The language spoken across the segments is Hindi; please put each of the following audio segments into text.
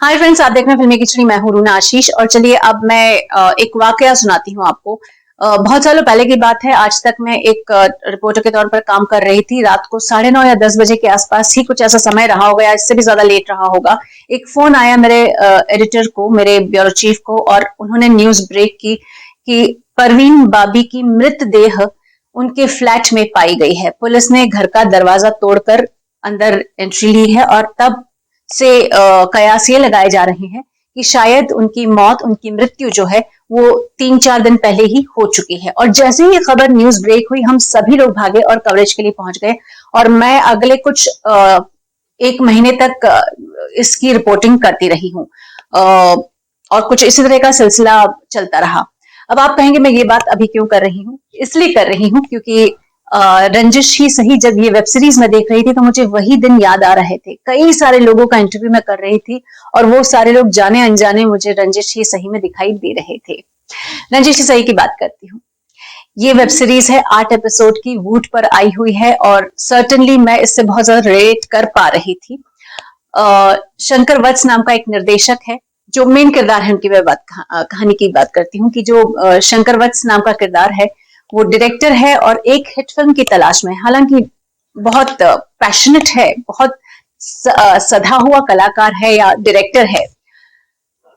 हाय फ्रेंड्स, आप देख रहे हैं फिल्मी खिचड़ी। मैं हूं रूना आशीष और चलिए अब मैं एक वाकया सुनाती हूँ आपको। बहुत सालों पहले की बात है। आज तक मैं एक रिपोर्टर के तौर पर काम कर रही थी। रात को 9:30 या 10 बजे के आसपास ही कुछ ऐसा समय रहा होगा या इससे भी ज्यादा लेट रहा होगा। एक फोन आया मेरे एडिटर को, मेरे ब्यूरो चीफ को, और उन्होंने न्यूज ब्रेक की कि परवीन बाबी की मृतदेह उनके फ्लैट में पाई गई है। पुलिस ने घर का दरवाजा तोड़कर अंदर एंट्री ली है और तब से कयास ये लगाए जा रहे हैं कि शायद उनकी मौत, उनकी मृत्यु जो है वो 3-4 दिन पहले ही हो चुकी है। और जैसे ही खबर न्यूज ब्रेक हुई, हम सभी लोग भागे और कवरेज के लिए पहुंच गए। और मैं अगले कुछ एक महीने तक इसकी रिपोर्टिंग करती रही हूँ और कुछ इसी तरह का सिलसिला चलता रहा। अब आप कहेंगे मैं ये बात अभी क्यों कर रही हूँ? इसलिए कर रही हूँ क्योंकि रंजिश ही सही, जब ये वेब सीरीज में देख रही थी तो मुझे वही दिन याद आ रहे थे। कई सारे लोगों का इंटरव्यू मैं कर रही थी और वो सारे लोग जाने अनजाने मुझे रंजिश ही सही में दिखाई दे रहे थे। रंजिश ही सही की बात करती हूँ। ये वेब सीरीज है 8 एपिसोड की, वूट पर आई हुई है और सर्टेनली मैं इससे बहुत ज्यादा रिलेट कर पा रही थी। शंकर वत्स नाम का एक निर्देशक है जो मेन किरदार है उनकी। मैं कहानी की बात करती हूँ कि जो शंकर वत्स नाम का किरदार है वो डायरेक्टर है और एक हिट फिल्म की तलाश में। हालांकि बहुत पैशनेट है, बहुत सधा हुआ कलाकार है या डायरेक्टर है।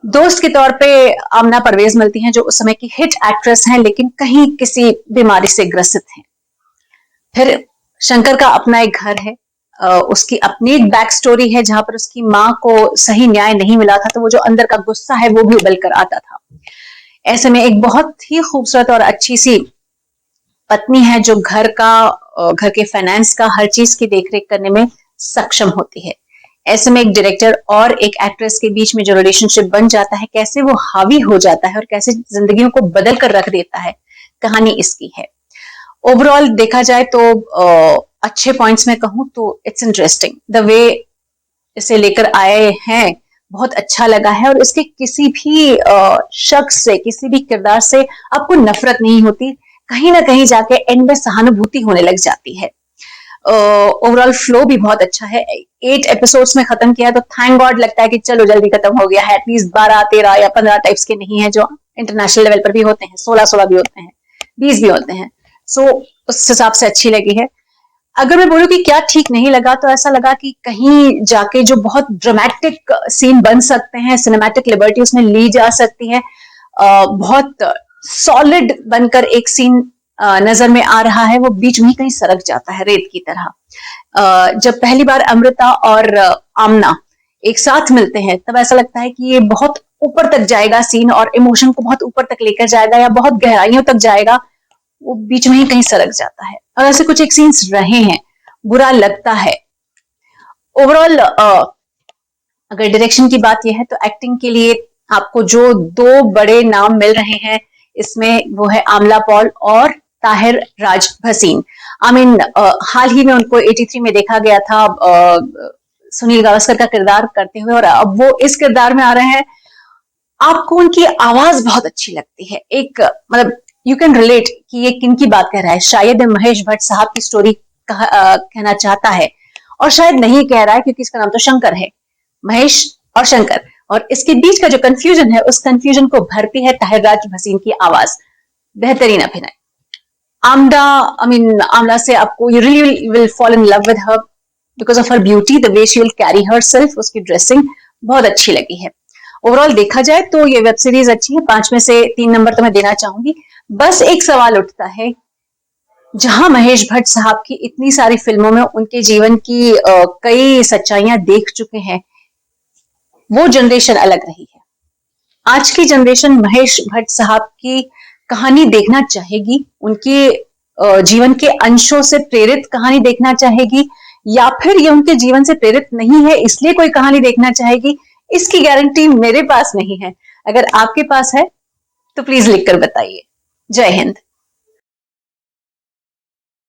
दोस्त के तौर पे आमना परवेज मिलती हैं जो उस समय की हिट एक्ट्रेस हैं, लेकिन कहीं किसी बीमारी से ग्रसित हैं। फिर शंकर का अपना एक घर है, उसकी अपनी एक बैक स्टोरी है जहां पर उसकी माँ को सही न्याय नहीं मिला था, तो वो जो अंदर का गुस्सा है वो भी उबल कर आता था। ऐसे में एक बहुत ही खूबसूरत और अच्छी सी पत्नी है जो घर के फाइनेंस का, हर चीज की देखरेख करने में सक्षम होती है। ऐसे में एक डायरेक्टर और एक एक्ट्रेस के बीच में जो रिलेशनशिप बन जाता है, कैसे वो हावी हो जाता है और कैसे जिंदगियों को बदल कर रख देता है, कहानी इसकी है। ओवरऑल देखा जाए तो अच्छे पॉइंट्स में कहूं तो इट्स इंटरेस्टिंग। द वे इसे लेकर आए हैं बहुत अच्छा लगा है और इसके किसी भी शख्स से, किसी भी किरदार से आपको नफरत नहीं होती। कहीं ना कहीं जाके एंड में सहानुभूति होने लग जाती है। ओवरऑल फ्लो भी बहुत अच्छा है। 8 एपिसोड्स में खत्म किया तो थैंक गॉड लगता है कि चलो जल्दी खत्म हो गया है। एटलीस्ट 12, 13 या 15 टाइप्स के नहीं है जो इंटरनेशनल लेवल पर भी होते हैं। 16 भी होते हैं, 20 भी होते हैं। सो उस हिसाब से अच्छी लगी है। अगर मैं बोलूं कि क्या ठीक नहीं लगा, तो ऐसा लगा कि कहीं जाके जो बहुत ड्रामेटिक सीन बन सकते हैं, सिनेमैटिक लिबर्टी उसमें ली जा सकती है, बहुत सॉलिड बनकर एक सीन नजर में आ रहा है, वो बीच में ही कहीं सरक जाता है रेत की तरह। जब पहली बार अमृता और आमना एक साथ मिलते हैं तब ऐसा लगता है कि ये बहुत ऊपर तक जाएगा सीन और इमोशन को बहुत ऊपर तक लेकर जाएगा या बहुत गहराइयों तक जाएगा, वो बीच में ही कहीं सरक जाता है। और ऐसे कुछ एक सीन्स रहे हैं, बुरा लगता है। ओवरऑल अगर डायरेक्शन की बात यह है तो एक्टिंग के लिए आपको जो 2 बड़े नाम मिल रहे हैं इसमें, वो है आमला पॉल और ताहिर राज भसीन। हाल ही में उनको 83 में देखा गया था सुनील गावस्कर का किरदार करते हुए और अब वो इस किरदार में आ रहे हैं। आपको उनकी आवाज बहुत अच्छी लगती है। एक मतलब यू कैन रिलेट कि ये किन की बात कह रहा है। शायद महेश भट्ट साहब की स्टोरी कहना चाहता है और शायद नहीं कह रहा है क्योंकि इसका नाम तो शंकर है, महेश और शंकर, और इसके बीच का जो कंफ्यूजन है उस कंफ्यूजन को भरती है ताहिर राज भसीन की आवाज। बेहतरीन अभिनय। आमला से आपको you really will fall in love with her because of her beauty, the way she will carry herself, उसकी ड्रेसिंग बहुत अच्छी लगी है। ओवरऑल देखा जाए तो ये वेब सीरीज अच्छी है। 5 में से 3 नंबर तो मैं देना चाहूंगी। बस एक सवाल उठता है, जहां महेश भट्ट साहब की इतनी सारी फिल्मों में उनके जीवन की कई सच्चाइयां देख चुके हैं, वो जनरेशन अलग रही है। आज की जनरेशन महेश भट्ट साहब की कहानी देखना चाहेगी, उनके जीवन के अंशों से प्रेरित कहानी देखना चाहेगी, या फिर ये उनके जीवन से प्रेरित नहीं है इसलिए कोई कहानी देखना चाहेगी, इसकी गारंटी मेरे पास नहीं है। अगर आपके पास है तो प्लीज लिखकर बताइए। जय हिंद।